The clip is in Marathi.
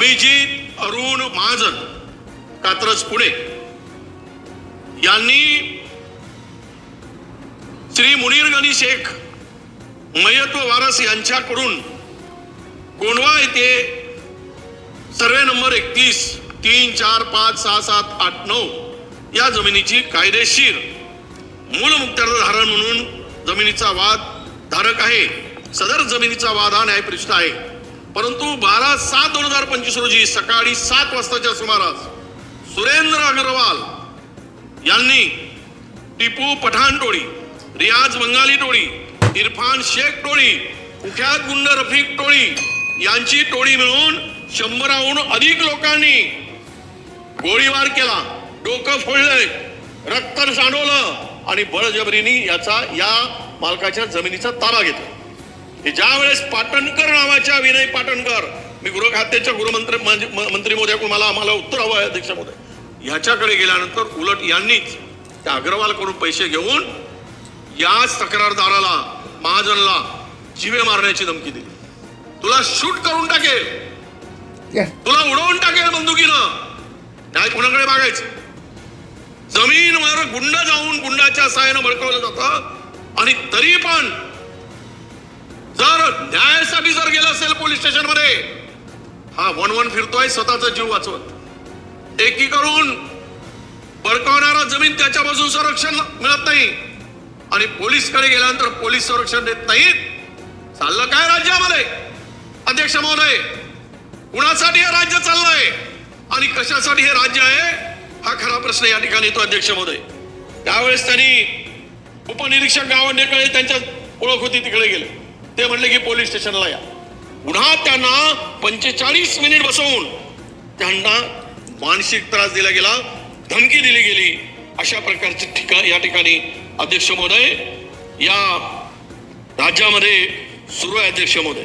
अभिजित अरुण महाजन कात्रज पुणे यांनी श्री मुनीर गनी शेख मयत व वारस यांच्याकडून कोंढवा येथे सर्वे नंबर 31 3 4 5 6 7 8 9 या जमिनीची कायदेशीर मूल मुक्त्यार्थ धारण म्हणून जमिनीचा वाद धारक आहे। सदर जमिनीचा वाद हा न्यायप्रविष्ट आहे, परंतु 12/7/2025 रोजी सकाळी 7 वाजताच्या सुमारास सुरेंद्र अग्रवाल यांनी टिपू पठाण टोळी, रियाज बंगाली टोळी, इरफान शेख टोळी, कुख्यात गुंड रफिक टोळी यांची टोळी मिळून 100हून अधिक लोकांनी गोळीबार केला, डोकं फोडले, रक्त सांडवलं आणि बळजबरीने या मालकाच्या जमिनीचा ताबा घेतला। हे ज्या वेळेस पाटणकर नावाच्या विनय पाटणकर, मी गृह खात्याच्या मंत्री महोदयाकडून आम्हाला उत्तर हवं आहे अध्यक्ष महोदय, ह्याच्याकडे गेल्यानंतर उलट यांनीच त्या अग्रवालकडून पैसे घेऊन याच तक्रारदाराला महाजनला जीवे मारण्याची धमकी दिली। तुला शूट करून टाकेल, तुला उडवून टाकेल बंदुकीनं, न्याय कुणाकडे मागायचं? जमीनवर गुंड जाऊन गुंडाच्या सहाय्यानं भडकवलं जातं आणि तरी पण जर न्यायासाठी जर गेला असेल पोलीस स्टेशन मध्ये, हा वन फिरतोय स्वतःचा जीव वाचवत, एकी करून भडकवणारा जमीन त्याच्या बाजून संरक्षण मिळत नाही आणि पोलीसकडे गेल्यानंतर पोलीस संरक्षण देत नाहीत। चाललं काय राज्यामध्ये अध्यक्ष महोदय? कुणासाठी हे राज्य चाललंय आणि कशासाठी हे राज्य आहे, हा खरा प्रश्न या ठिकाणी येतो अध्यक्ष महोदय। त्यावेळेस त्यांनी उपनिरीक्षक गावंडेकडे त्यांच्या ओळख होती तिकडे गेले, ते म्हणले की पोलीस स्टेशनला या। पुन्हा त्यांना 45 मिनिट बसवून त्यांना मानसिक त्रास दिला गेला, धमकी दिली गेली। अशा प्रकारचे या ठिकाणी अध्यक्ष महोदय या राज्यामध्ये सुरू आहे अध्यक्ष महोदय।